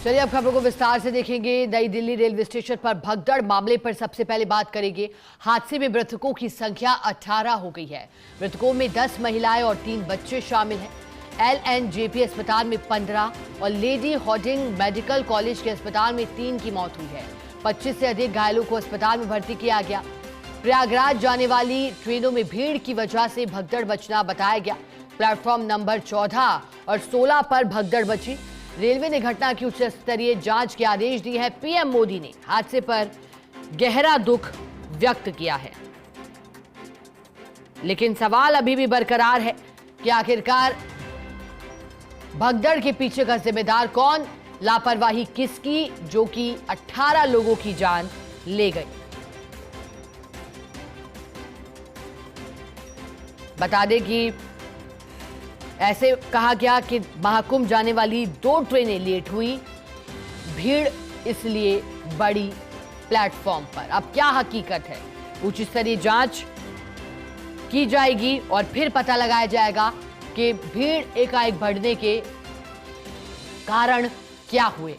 चलिए अब खबरों को विस्तार से देखेंगे। नई दिल्ली रेलवे स्टेशन पर भगदड़ मामले पर सबसे पहले बात करेंगे। हादसे में मृतकों की संख्या 18 हो गई है। मृतकों में 10 महिलाएं और 3 बच्चे शामिल हैं। LNJP अस्पताल में 15 और लेडी हार्डिंग मेडिकल कॉलेज के अस्पताल में 3 की मौत हुई है। 25 से अधिक घायलों को अस्पताल में भर्ती किया गया। प्रयागराज जाने वाली ट्रेनों में भीड़ की वजह से भगदड़ मचना बताया गया। प्लेटफॉर्म नंबर 14 और 16 पर भगदड़ मची। रेलवे ने घटना की उच्च स्तरीय जांच के आदेश दिए हैं। पीएम मोदी ने हादसे पर गहरा दुख व्यक्त किया है, लेकिन सवाल अभी भी बरकरार है कि आखिरकार भगदड़ के पीछे का जिम्मेदार कौन, लापरवाही किसकी, जो कि 18 लोगों की जान ले गई। बता दें कि ऐसे कहा गया कि महाकुंभ जाने वाली 2 ट्रेनें लेट हुई, भीड़ इसलिए बड़ी प्लेटफॉर्म पर। अब क्या हकीकत है, उच्च स्तरीय जांच की जाएगी और फिर पता लगाया जाएगा कि भीड़ एकाएक बढ़ने के कारण क्या हुए।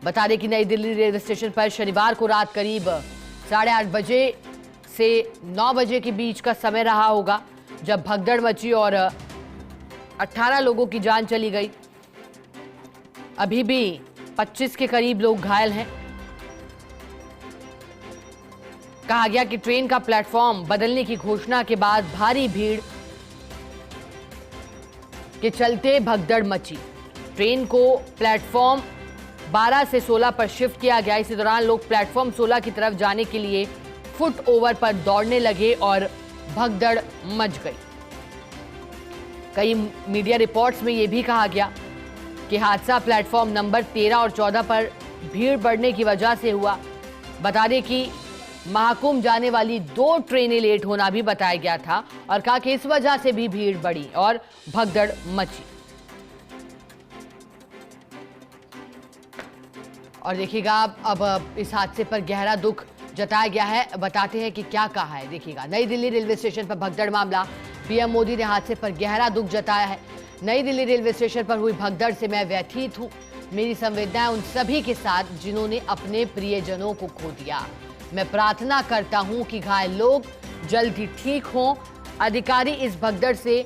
बता दें कि नई दिल्ली रेलवे स्टेशन पर शनिवार को रात करीब 8:30 बजे से 9 बजे के बीच का समय रहा होगा जब भगदड़ मची और 18 लोगों की जान चली गई। अभी भी 25 के करीब लोग घायल हैं। कहा गया कि ट्रेन का प्लेटफॉर्म बदलने की घोषणा के बाद भारी भीड़ के चलते भगदड़ मची। ट्रेन को प्लेटफॉर्म 12 से 16 पर शिफ्ट किया गया। इसी दौरान लोग प्लेटफॉर्म 16 की तरफ जाने के लिए फुट ओवर पर दौड़ने लगे और भगदड़ मच गई। कई मीडिया रिपोर्ट्स में यह भी कहा गया कि हादसा प्लेटफॉर्म नंबर 13 और 14 पर भीड़ बढ़ने की वजह से हुआ। बता दें कि महाकुंभ जाने वाली 2 ट्रेनें लेट होना भी बताया गया था और कहा कि इस वजह से भी भीड़ बढ़ी और भगदड़ मची। और देखिएगा अब इस हादसे पर गहरा दुख जताया गया है। बताते हैं कि क्या कहा है, देखिएगा। नई दिल्ली रेलवे स्टेशन पर भगदड़ मामला। पीएम मोदी ने हादसे पर गहरा दुख जताया है। नई दिल्ली रेलवे स्टेशन पर हुई भगदड़ से मैं व्यथित हूं। मेरी संवेदनाएं उन सभी के साथ जिन्होंने अपने प्रियजनों को खो दिया। मैं प्रार्थना करता हूं कि घायल लोग जल्द ही ठीक हों। अधिकारी इस भगदड़ से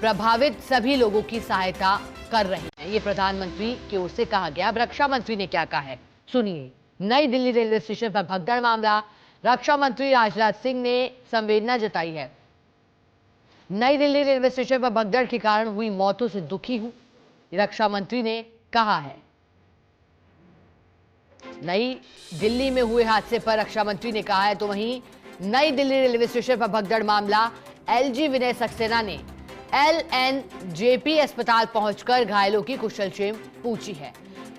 प्रभावित सभी लोगों की सहायता कर रहे हैं। ये प्रधानमंत्री की ओर से कहा गया। अब रक्षा मंत्री ने क्या कहा है, सुनिए। नई दिल्ली रेलवे स्टेशन पर भगदड़ मामला। रक्षा मंत्री राजनाथ सिंह ने संवेदना जताई है। नई दिल्ली रेलवे स्टेशन पर भगदड़ के कारण हुई मौतों से दुखी हूं, रक्षा मंत्री ने कहा है। नई दिल्ली में हुए हादसे पर रक्षा मंत्री ने कहा है। तो वहीं नई दिल्ली रेलवे स्टेशन पर भगदड़ मामला। LG विनय सक्सेना ने LNJP अस्पताल पहुंचकर घायलों की कुशलक्षेम पूछी है।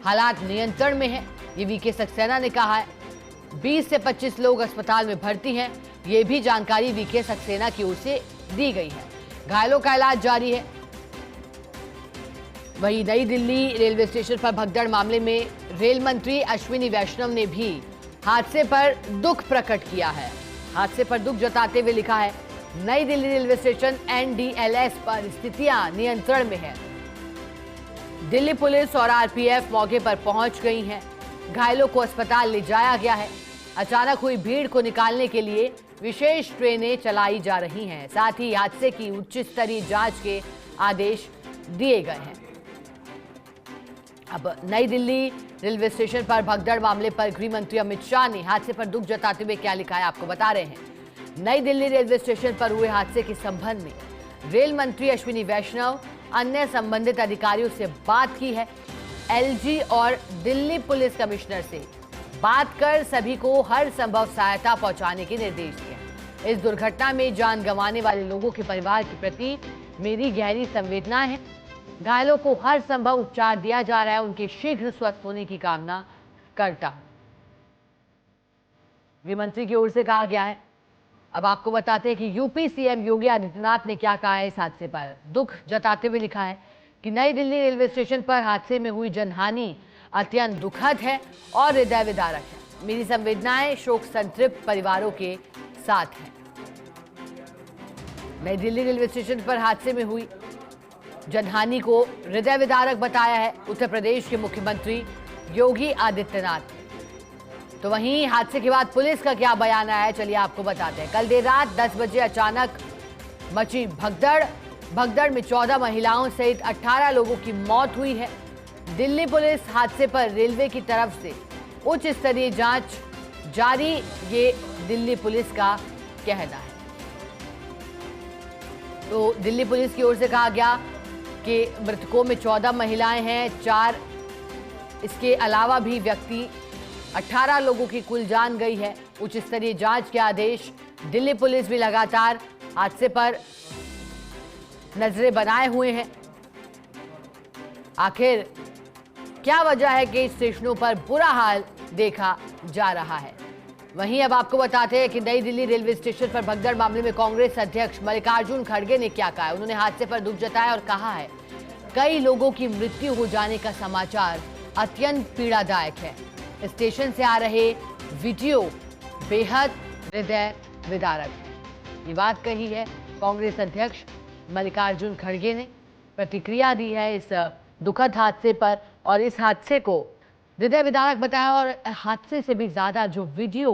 हालात नियंत्रण में है, ये VK सक्सेना ने कहा है। 20 से 25 लोग अस्पताल में भर्ती हैं, ये भी जानकारी VK सक्सेना की ओर से दी गई है। घायलों का इलाज जारी है। वहीं नई दिल्ली रेलवे स्टेशन पर भगदड़ मामले में रेल मंत्री अश्विनी वैष्णव ने भी हादसे पर दुख प्रकट किया है। हादसे पर दुख जताते हुए लिखा है, नई दिल्ली रेलवे स्टेशन NDLS पर स्थितियां नियंत्रण में है। दिल्ली पुलिस और RPF मौके पर पहुंच गई हैं। घायलों को अस्पताल ले जाया गया है। अचानक हुई भीड़ को निकालने के लिए विशेष ट्रेनें चलाई जा रही हैं। साथ ही हादसे की उच्च स्तरीय जांच के आदेश दिए गए हैं। अब नई दिल्ली रेलवे स्टेशन पर भगदड़ मामले पर गृह मंत्री अमित शाह ने हादसे पर दुख जताते हुए क्या लिखा है, आपको बता रहे हैं। नई दिल्ली रेलवे स्टेशन पर हुए हादसे के संबंध में रेल मंत्री अश्विनी वैष्णव अन्य संबंधित अधिकारियों से बात की है। LG और दिल्ली पुलिस कमिश्नर से बात कर सभी को हर संभव सहायता पहुंचाने के निर्देश दिए। इस दुर्घटना में जान गंवाने वाले लोगों के परिवार के प्रति मेरी गहरी संवेदना है। घायलों को हर संभव उपचार दिया जा रहा है। उनके शीघ्र स्वस्थ होने की कामना करता हूं, गृह मंत्री की ओर से कहा गया है। अब आपको बताते हैं कि यूपी CM योगी आदित्यनाथ ने क्या कहा है इस हादसे पर। दुख जताते हुए लिखा है कि नई दिल्ली रेलवे स्टेशन पर हादसे में हुई जनहानि अत्यंत दुखद है और हृदय विदारक है। मेरी संवेदनाएं शोक संतृप्त परिवारों के साथ हैं। नई दिल्ली रेलवे स्टेशन पर हादसे में हुई जनहानि को हृदय विदारक बताया है उत्तर प्रदेश के मुख्यमंत्री योगी आदित्यनाथ ने। तो वहीं हादसे के बाद पुलिस का क्या बयान आया है, चलिए आपको बताते हैं। कल देर रात 10 बजे अचानक मची भगदड़ में 14 महिलाओं सहित 18 लोगों की मौत हुई है। दिल्ली पुलिस हादसे पर रेलवे की तरफ से उच्च स्तरीय जांच जारी, ये दिल्ली पुलिस का कहना है। तो दिल्ली पुलिस की ओर से कहा गया कि मृतकों में 14 महिलाएं हैं, 4 इसके अलावा भी व्यक्ति, 18 लोगों की कुल जान गई है। उच्च स्तरीय जांच के आदेश। दिल्ली पुलिस भी लगातार हादसे पर नजरें बनाए हुए हैं। आखिर क्या वजह है कि स्टेशनों पर बुरा हाल देखा जा रहा है। वहीं अब आपको बताते हैं कि नई दिल्ली रेलवे स्टेशन पर भगदड़ मामले में कांग्रेस अध्यक्ष मल्लिकार्जुन खड़गे ने क्या कहा है। उन्होंने हादसे पर दुख जताया और कहा है कई लोगों की मृत्यु हो जाने का समाचार अत्यंत पीड़ादायक है। स्टेशन से आ रहे वीडियो बेहद हृदय विदारक है। ये बात कही है कांग्रेस अध्यक्ष मल्लिकार्जुन खड़गे ने, प्रतिक्रिया दी है इस दुखद हादसे पर और इस हादसे को हृदय विदारक बताया। और हादसे से भी ज्यादा जो वीडियो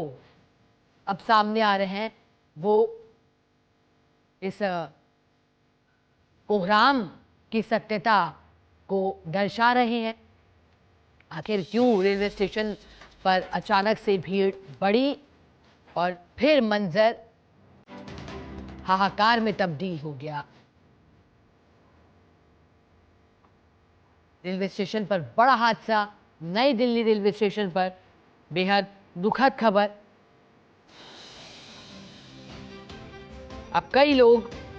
अब सामने आ रहे हैं वो इस कोहराम की सत्यता को दर्शा रहे हैं। आखिर क्यों रेलवे स्टेशन पर अचानक से भीड़ बढ़ी और फिर मंजर हाहाकार में तब्दील हो गया। रेलवे स्टेशन पर बड़ा हादसा, नई दिल्ली रेलवे स्टेशन पर बेहद दुखद खबर। अब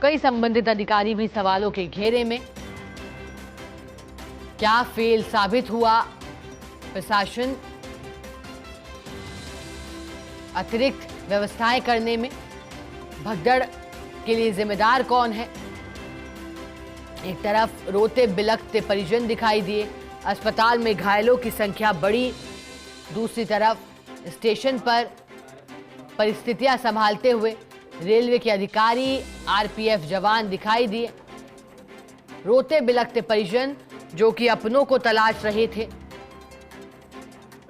कई संबंधित अधिकारी भी सवालों के घेरे में। क्या फेल साबित हुआ प्रशासन अतिरिक्त व्यवस्थाएं करने में? भगदड़ के लिए जिम्मेदार कौन है? एक तरफ रोते बिलखते परिजन दिखाई दिए, अस्पताल में घायलों की संख्या बढ़ी, दूसरी तरफ स्टेशन पर परिस्थितियां संभालते हुए रेलवे के अधिकारी, आरपीएफ जवान दिखाई दिए। रोते बिलखते परिजन जो कि अपनों को तलाश रहे थे,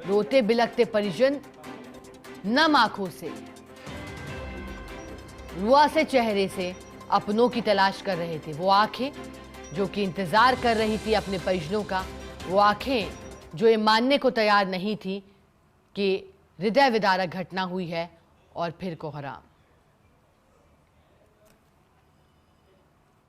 रोते बिलखते परिजन नम आंखों से, रुआ से चेहरे से अपनों की तलाश कर रहे थे। वो आंखें जो कि इंतजार कर रही थी अपने परिजनों का, वो आंखें जो ये मानने को तैयार नहीं थी कि हृदय विदारक घटना हुई है और फिर कोहराम।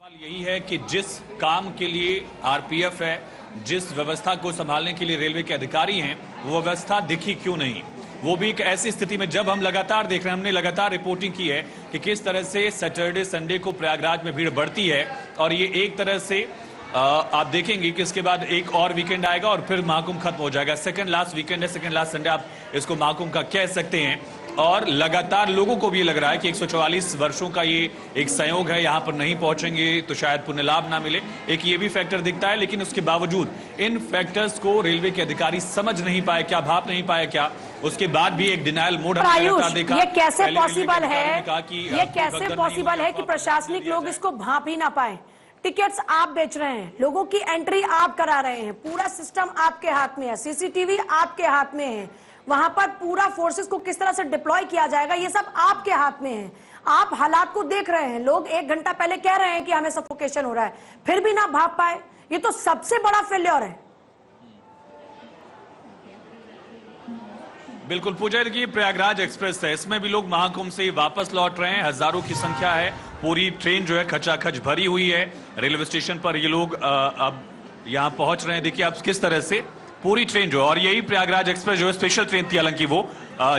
सवाल यही है कि जिस काम के लिए आरपीएफ है, जिस व्यवस्था को संभालने के लिए रेलवे के अधिकारी हैं, वो व्यवस्था दिखी क्यों नहीं? वो भी एक ऐसी स्थिति में जब हम लगातार देख रहे हैं, हमने लगातार रिपोर्टिंग की है कि किस तरह से सैटरडे संडे को प्रयागराज में भीड़ बढ़ती है और ये एक तरह से आप देखेंगे कि इसके बाद एक और वीकेंड आएगा और फिर महाकुंभ खत्म हो जाएगा। सेकंड लास्ट वीकेंड है, सेकंड लास्ट संडे आप इसको महाकुंभ का कह सकते हैं। और लगातार लोगों को भी लग रहा है कि 144 वर्षों का ये एक संयोग है, यहाँ पर नहीं पहुंचेंगे तो शायद पुण्य लाभ ना मिले। एक ये भी फैक्टर दिखता है, लेकिन उसके बावजूद इन फैक्टर्स को रेलवे के अधिकारी समझ नहीं पाए क्या, भाप नहीं पाए क्या, उसके बाद भी एक डिनायल मोड देखा। ये कैसे पॉसिबल है, ये कैसे पॉसिबल है कि प्रशासनिक लोग इसको भाप ही ना पाए? टिकट्स आप बेच रहे हैं, लोगों की एंट्री आप करा रहे हैं, पूरा सिस्टम आपके हाथ में है, सीसीटीवी आपके हाथ में है, वहां पर पूरा फोर्सेस को किस तरह से डिप्लॉय किया जाएगा ये सब आपके हाथ में है। आप हालात को देख रहे हैं। लोग 1 घंटा पहले कह रहे हैं कि हमें सफोकेशन हो रहा है, फिर भी ना भाप पाए। ये तो सबसे बड़ा फेल्योर है। बिल्कुल पूजा जी, प्रयागराज एक्सप्रेस है, इसमें भी लोग महाकुंभ से वापस लौट रहे हैं, हजारों की संख्या है, पूरी ट्रेन जो है खचाखच भरी हुई है। रेलवे स्टेशन पर ये लोग अब यहाँ पहुंच रहे हैं। देखिए आप किस तरह से पूरी ट्रेन जो है, और यही प्रयागराज एक्सप्रेस जो है स्पेशल ट्रेन थी, हालांकि वो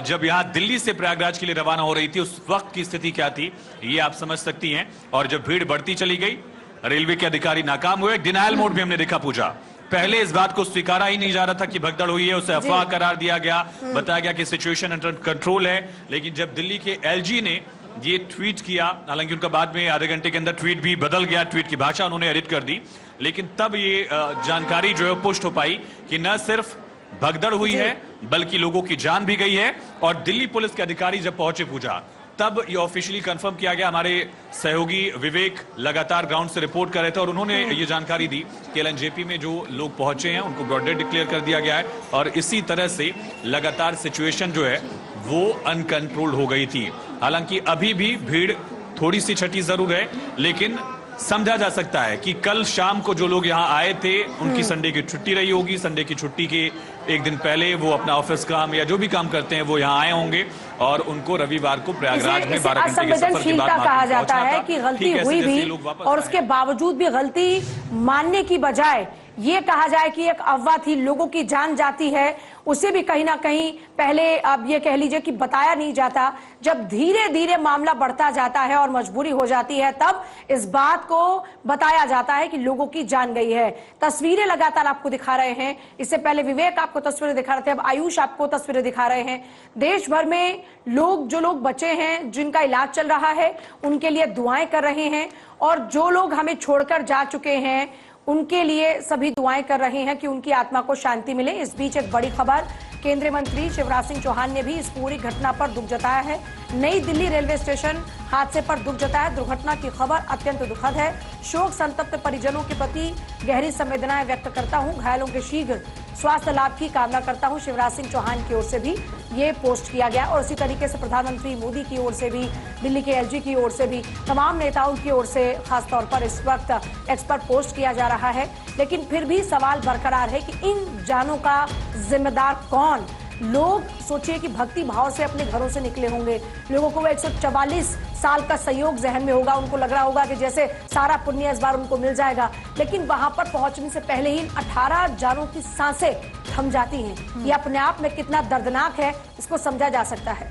जब यहाँ दिल्ली से प्रयागराज के लिए रवाना हो रही थी उस वक्त की स्थिति क्या थी ये आप समझ सकती हैं। और जब भीड़ बढ़ती चली गई, रेलवे के अधिकारी नाकाम हुए। डिनायल मोड भी हमने देखा पूजा, पहले इस बात को स्वीकारा ही नहीं जा रहा था कि भगदड़ हुई है, उसे अफवाह करार दिया गया, बताया गया कि सिचुएशन अंडर कंट्रोल है। लेकिन जब दिल्ली के एलजी ने ये ट्वीट किया, हालांकि उनका बाद में आधे घंटे के अंदर ट्वीट भी बदल गया, ट्वीट की भाषा उन्होंने एडिट कर दी, लेकिन तब ये जानकारी जो है पुष्ट हो पाई कि न सिर्फ भगदड़ हुई है बल्कि लोगों की जान भी गई है। और दिल्ली पुलिस के अधिकारी जब पहुंचे पूजा, तब ये ऑफिशियली कंफर्म किया गया। हमारे सहयोगी विवेक लगातार ग्राउंड से रिपोर्ट कर रहे थे और उन्होंने ये जानकारी दी कि एलएनजेपी में जो लोग पहुंचे हैं उनको ब्रॉड डेड डिक्लेयर कर दिया गया है और इसी तरह से लगातार सिचुएशन जो है वो अनकंट्रोल्ड हो गई थी। हालांकि अभी भी भीड़ थोड़ी सी छठी जरूर है, लेकिन समझा जा सकता है कि कल शाम को जो लोग यहाँ आए थे उनकी संडे की छुट्टी रही होगी। संडे की छुट्टी के एक दिन पहले वो अपना ऑफिस काम या जो भी काम करते हैं वो यहाँ आए होंगे और उनको रविवार को प्रयागराज में 12 घंटे के सफर के बाद कहा जाता है कि गलती हुई भी और उसके बावजूद भी गलती मानने की बजाय ये कहा जाए कि एक अफवाह थी, लोगों की जान जाती है, उसे भी कहीं ना कहीं पहले अब ये कह लीजिए कि बताया नहीं जाता। जब धीरे धीरे मामला बढ़ता जाता है और मजबूरी हो जाती है तब इस बात को बताया जाता है कि लोगों की जान गई है। तस्वीरें लगातार आपको दिखा रहे हैं, इससे पहले विवेक आपको तस्वीरें दिखा रहे थे, अब आयुष आपको तस्वीरें दिखा रहे हैं। देश भर में जो लोग बचे हैं, जिनका इलाज चल रहा है, उनके लिए दुआएं कर रहे हैं और जो लोग हमें छोड़कर जा चुके हैं उनके लिए सभी दुआएं कर रहे हैं कि उनकी आत्मा को शांति मिले। इस बीच एक बड़ी खबर, केंद्रीय मंत्री शिवराज सिंह चौहान ने भी इस पूरी घटना पर दुख जताया है। नई दिल्ली रेलवे स्टेशन हादसे पर दुख जताया। दुर्घटना की खबर अत्यंत दुखद है। शोक संतप्त परिजनों के प्रति गहरी संवेदनाएं व्यक्त करता हूं। घायलों के शीघ्र स्वास्थ्य लाभ की कामना करता हूं। शिवराज सिंह चौहान की ओर से भी ये पोस्ट किया गया और उसी तरीके से प्रधानमंत्री मोदी की ओर से भी, दिल्ली के एलजी की ओर से भी, तमाम नेताओं की ओर से खासतौर पर इस वक्त एक्स पर पोस्ट किया जा रहा है। लेकिन फिर भी सवाल बरकरार है कि इन जानों का जिम्मेदार कौन? लोग सोचिए कि भक्ति भाव से अपने घरों से निकले होंगे, लोगों को वो 144 साल का संयोग जहन में होगा, उनको लग रहा होगा कि जैसे सारा पुण्य इस बार उनको मिल जाएगा, लेकिन वहां पर पहुंचने से पहले ही 18 जानों की सांसें थम जाती हैं। ये अपने आप में कितना दर्दनाक है, इसको समझा जा सकता है।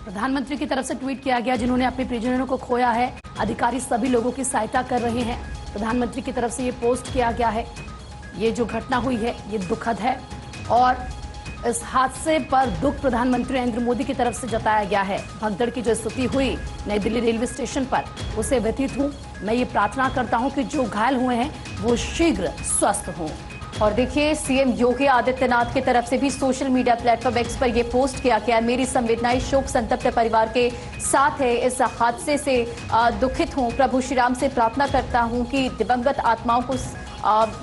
प्रधानमंत्री की तरफ से ट्वीट किया गया, जिन्होंने अपने परिजनों को खोया है, अधिकारी सभी लोगों की सहायता कर रहे हैं। प्रधानमंत्री की तरफ से ये पोस्ट किया गया है। ये जो घटना हुई है ये दुखद है और इस हादसे पर दुख प्रधानमंत्री नरेंद्र मोदी की तरफ से जताया गया है। भगदड़ की जो स्थिति हुई नई दिल्ली रेलवे स्टेशन पर, उसे व्यथित हूं। मैं ये प्रार्थना करता हूं कि जो घायल हुए हैं वो शीघ्र स्वस्थ हों। और देखिए, सीएम योगी आदित्यनाथ की तरफ से भी सोशल मीडिया प्लेटफॉर्म एक्स पर यह पोस्ट किया गया। मेरी संवेदनाएं शोक संतप्त परिवार के साथ है। इस हादसे से दुखित हूं। प्रभु श्री राम से प्रार्थना करता हूं कि दिवंगत आत्माओं को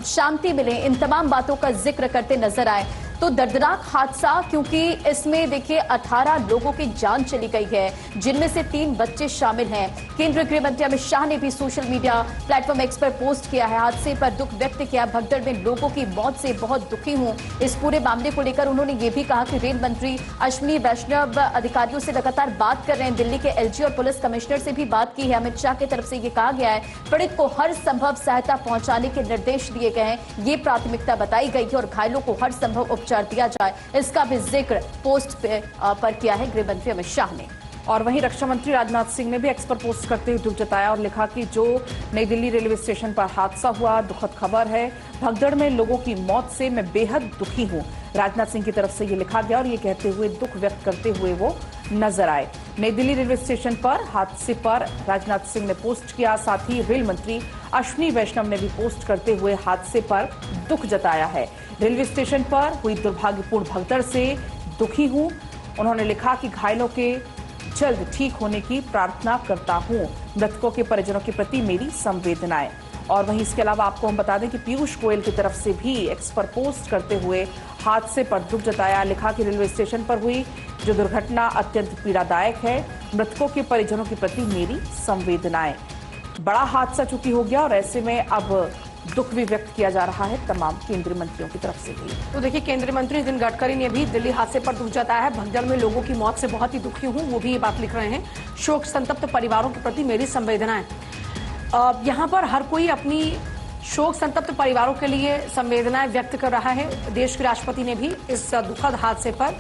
शांति मिले। इन तमाम बातों का जिक्र करते नजर आए। तो दर्दनाक हादसा, क्योंकि इसमें देखिए 18 लोगों की जान चली गई है, जिनमें से 3 बच्चे शामिल हैं। केंद्रीय गृह मंत्री अमित शाह ने भी सोशल मीडिया प्लेटफॉर्म एक्स पर पोस्ट किया है, हादसे पर दुख व्यक्त किया। भगदड़ में लोगों की मौत से बहुत दुखी हूं। इस पूरे मामले को लेकर उन्होंने ये भी कहा कि रेल मंत्री अश्विनी वैष्णव अधिकारियों से लगातार बात कर रहे हैं। दिल्ली के एलजी और पुलिस कमिश्नर से भी बात की है। अमित शाह की तरफ से ये कहा गया है, पीड़ित को हर संभव सहायता पहुंचाने के निर्देश दिए गए हैं। ये प्राथमिकता बताई गई है और घायलों को हर संभव उपचार दिया जाए, इसका भी जिक्र पोस्ट पर किया है गृह मंत्री अमित शाह ने। और वहीं रक्षा मंत्री राजनाथ सिंह ने भी एक्स पर पोस्ट करते हुए दुख जताया और लिखा कि जो नई दिल्ली रेलवे स्टेशन पर हादसा हुआ, दुखद खबर है। भगदड़ में लोगों की मौत से मैं बेहद दुखी हूं। राजनाथ सिंह की तरफ से ये लिखा गया और ये कहते हुए दुख व्यक्त करते हुए वो नजर आए। नई दिल्ली रेलवे स्टेशन पर हादसे पर राजनाथ सिंह ने पोस्ट किया। साथ ही रेल मंत्री अश्विनी वैष्णव ने भी पोस्ट करते हुए हादसे पर दुख जताया है। रेलवे स्टेशन पर हुई दुर्भाग्यपूर्ण भगदड़ से दुखी हूं। उन्होंने लिखा कि घायलों के जल्द ठीक होने की प्रार्थना करता हूं। मृतकों के परिजनों के प्रति मेरी संवेदनाएं। और वहीं इसके अलावा आपको हम बता दें कि पीयूष गोयल की तरफ से भी एक्स पर पोस्ट करते हुए हादसे पर दुख जताया। लिखा कि रेलवे स्टेशन पर हुई जो दुर्घटना अत्यंत पीड़ादायक है। मृतकों के परिजनों के प्रति मेरी संवेदनाएं। बड़ा हादसा चूंकि हो गया और ऐसे में अब दुख भी व्यक्त किया जा रहा है तमाम केंद्रीय मंत्रियों की तरफ से भी। तो देखिए, केंद्रीय मंत्री नितिन गडकरी ने भी दिल्ली हादसे पर दुख जताया है। भगदड़ में लोगों की मौत से बहुत ही दुखी हूं, वो भी ये बात लिख रहे हैं। शोक संतप्त परिवारों के प्रति मेरी संवेदनाएं। यहाँ पर हर कोई अपनी शोक संतप्त परिवारों के लिए संवेदनाएं व्यक्त कर रहा है। देश के राष्ट्रपति ने भी इस दुखद हादसे पर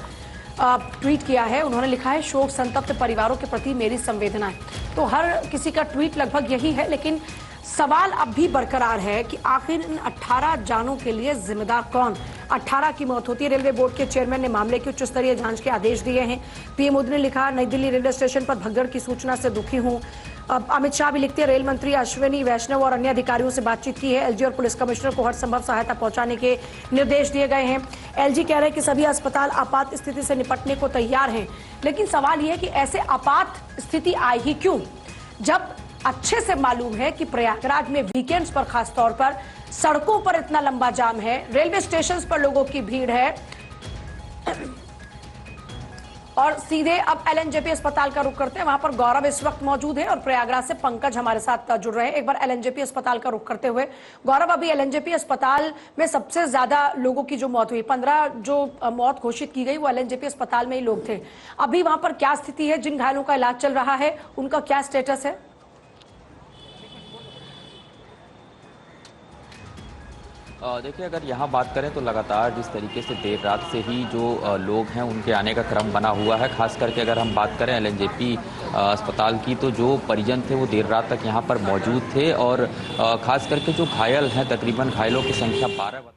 ट्वीट किया है। उन्होंने लिखा है, शोक संतप्त परिवारों के प्रति मेरी संवेदनाएं। तो हर किसी का ट्वीट लगभग यही है, लेकिन सवाल अब भी बरकरार है कि आखिर इन 18 जानों के लिए जिम्मेदार कौन? 18 की मौत होती है। रेलवे बोर्ड के चेयरमैन ने मामले की उच्च स्तरीय जांच के आदेश दिए हैं। पीएम मोदी ने लिखा, नई दिल्ली रेलवे स्टेशन पर भगदड़ की सूचना से दुखी हूं। अब अमित शाह भी लिखते हैं रेल मंत्री अश्विनी वैष्णव और अन्य अधिकारियों से बातचीत की है। एलजी और पुलिस कमिश्नर को हर संभव सहायता पहुंचाने के निर्देश दिए गए हैं। एलजी कह रहे हैं कि सभी अस्पताल आपात स्थिति से निपटने को तैयार हैं, लेकिन सवाल यह है कि ऐसे आपात स्थिति आई ही क्यों, जब अच्छे से मालूम है कि प्रयागराज में वीकेंड्स पर खास तौर पर सड़कों पर इतना लंबा जाम है, रेलवे स्टेशन पर लोगों की भीड़ है। और सीधे अब एलएनजेपी अस्पताल का रुख करते हैं, वहां पर गौरव इस वक्त मौजूद है और प्रयागराज से पंकज हमारे साथ जुड़ रहे हैं। एक बार एलएनजेपी अस्पताल का रुख करते हुए गौरव, अभी एलएनजेपी अस्पताल में सबसे ज्यादा लोगों की जो मौत हुई, 15 जो मौत घोषित की गई वो एलएनजेपी अस्पताल में ही लोग थे। अभी वहां पर क्या स्थिति है, जिन घायलों का इलाज चल रहा है उनका क्या स्टेटस है? देखिए, अगर यहाँ बात करें तो लगातार जिस तरीके से देर रात से ही जो लोग हैं उनके आने का क्रम बना हुआ है। खास करके अगर हम बात करें एलएनजेपी अस्पताल की, तो जो परिजन थे वो देर रात तक यहाँ पर मौजूद थे और खास करके जो घायल हैं, तकरीबन घायलों की संख्या 12